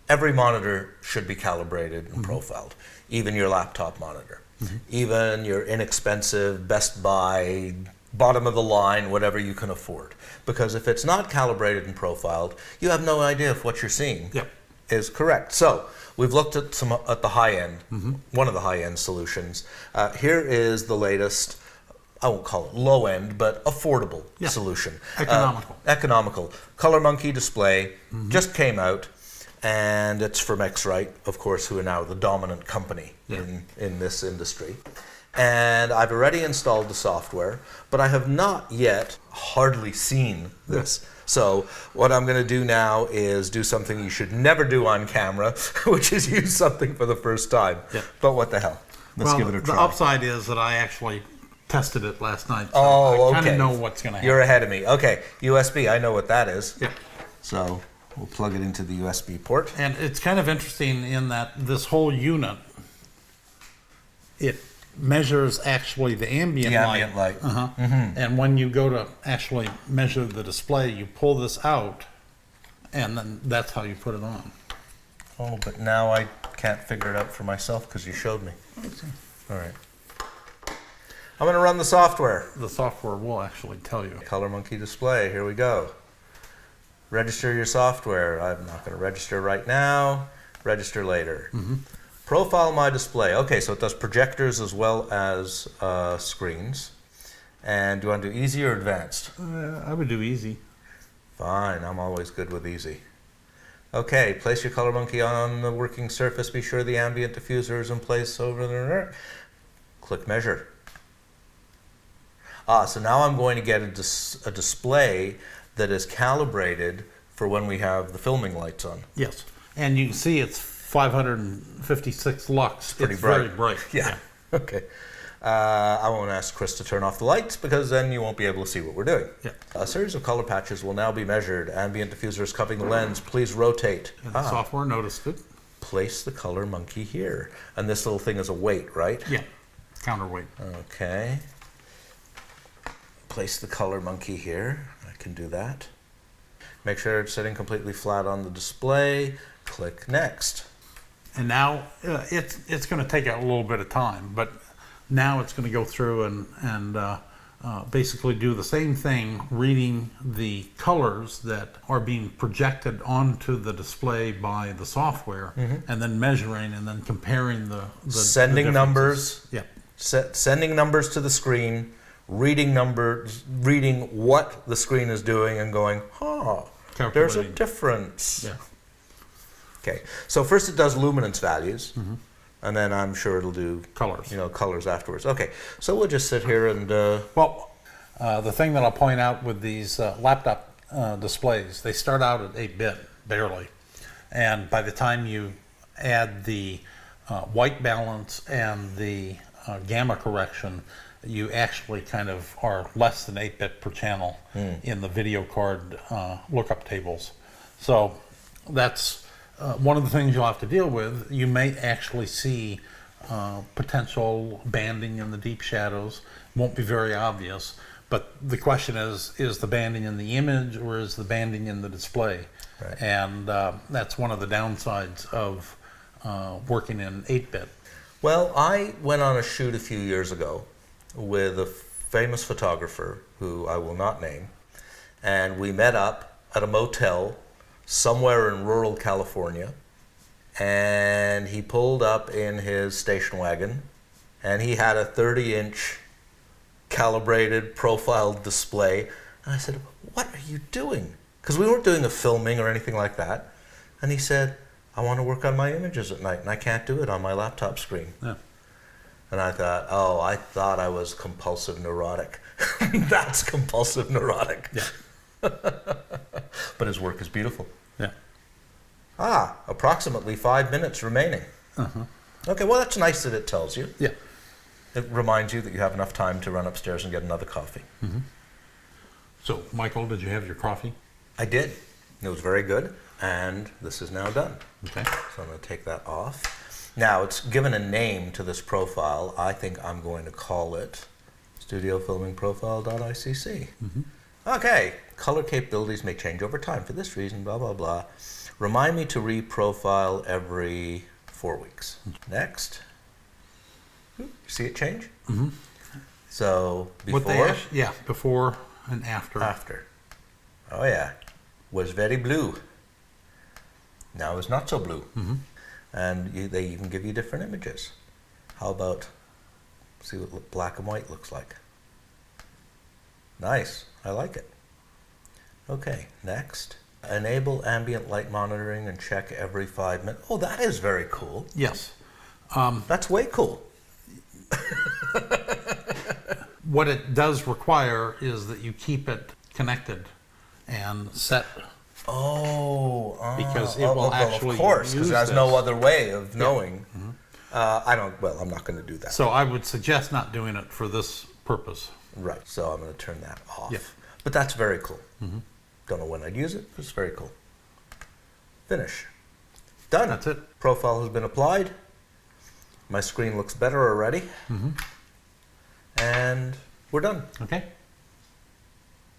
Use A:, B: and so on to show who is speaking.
A: every monitor should be calibrated and profiled, even your laptop monitor, even your inexpensive Best Buy, bottom of the line, whatever you can afford. Because if it's not calibrated and profiled, you have no idea if what you're seeing is correct. So we've looked at some at the high end, one of the high end solutions. Here is the latest, I won't call it low end, but affordable solution. Economical. ColorMunki Display just came out, and it's from X-Rite, of course, who are now the dominant company in this industry. And I've already installed the software, but I have not yet hardly seen this. So what I'm going to do now is do something you should never do on camera, which is use something for the first time. But what the hell? Let's give it a try.
B: The upside is that I actually tested it last night, so
A: I
B: kind of know what's going to happen.
A: You're ahead of me. Okay, USB, I know what that is. So we'll plug it into the USB port.
B: And it's kind of interesting in that this whole unit, it measures actually the ambient light. And when you go to actually measure the display, you pull this out, and then that's how you put it on.
A: Oh, but now I can't figure it out for myself because you showed me. All right. I'm going to run the software.
B: The software will actually tell you.
A: ColorMunki Display, here we go. Register your software. I'm not going to register right now. Register later. Profile my display. Okay, so it does projectors as well as screens. And do you want to do easy or advanced?
B: I would do easy.
A: Fine, I'm always good with easy. Okay, place your ColorMunki on the working surface. Be sure the ambient diffuser is in place over there. Click measure. So now I'm going to get a display that is calibrated for when we have the filming lights on.
B: Yes, and you can see it's 556 lux.
A: Pretty
B: it's
A: bright.
B: Very bright.
A: Yeah. Okay. I won't ask Chris to turn off the lights because then you won't be able to see what we're doing. A series of color patches will now be measured. Ambient diffuser is covering the lens. Please rotate.
B: And the software noticed it.
A: Place the ColorMunki here. And this little thing is a weight, right?
B: Yeah. Counterweight.
A: Okay. Place the ColorMunki here. I can do that. Make sure it's sitting completely flat on the display. Click next.
B: And now it's going to take a little bit of time, but now it's going to go through and basically do the same thing, reading the colors that are being projected onto the display by the software, and then measuring and then comparing the
A: sending numbers.
B: Yeah.
A: Sending numbers to the screen, reading numbers, reading what the screen is doing, and going, there's a difference.
B: Yeah.
A: Okay, so first it does luminance values, and then I'm sure it'll do
B: colors.
A: Colors afterwards. Okay, so we'll just sit here and.
B: The thing that I'll point out with these laptop displays, they start out at 8-bit, barely, and by the time you add the white balance and the gamma correction, you actually kind of are less than 8-bit per channel in the video card lookup tables. So that's one of the things you'll have to deal with. You may actually see potential banding in the deep shadows. Won't be very obvious, but the question is the banding in the image or is the banding in the display?
A: Right.
B: And that's one of the downsides of working in 8-bit.
A: Well, I went on a shoot a few years ago with a famous photographer who I will not name, and we met up at a motel somewhere in rural California, and he pulled up in his station wagon, and he had a 30-inch calibrated profiled display, and I said, "What are you doing?" Because we weren't doing a filming or anything like that, and he said, "I want to work on my images at night, and I can't do it on my laptop screen."
B: Yeah.
A: And I thought, I thought I was compulsive neurotic. That's compulsive neurotic.
B: Yeah.
A: But his work is beautiful.
B: Yeah.
A: Approximately 5 minutes remaining. Okay, well, that's nice that it tells you.
B: Yeah.
A: It reminds you that you have enough time to run upstairs and get another coffee.
B: So, Michael, did you have your coffee?
A: I did. It was very good, and this is now done.
B: Okay.
A: So I'm going to take that off. Now, it's given a name to this profile. I think I'm going to call it studiofilmingprofile.icc. Okay, color capabilities may change over time. For this reason, blah, blah, blah. Remind me to reprofile every 4 weeks. Next. See it change? Mm-hmm. So before?
B: Before and after.
A: After. Oh yeah. Was very blue. Now it's not so blue.
B: Mm-hmm.
A: And they even give you different images. How about, see what black and white looks like. Nice. I like it. Okay, next. Enable ambient light monitoring and check every 5 minutes. Oh, that is very cool.
B: Yes.
A: That's way cool.
B: What it does require is that you keep it connected and set. Because it will actually
A: of course, because there's no other way of knowing.
B: Yeah. Mm-hmm.
A: I'm not going to do that.
B: So I would suggest not doing it for this purpose.
A: Right, so I'm going to turn that off.
B: Yeah.
A: But that's very cool.
B: Mm-hmm.
A: Don't know when I'd use it, but it's very cool. Finish. Done.
B: That's it.
A: Profile has been applied. My screen looks better already.
B: Mm-hmm.
A: And we're done.
B: Okay.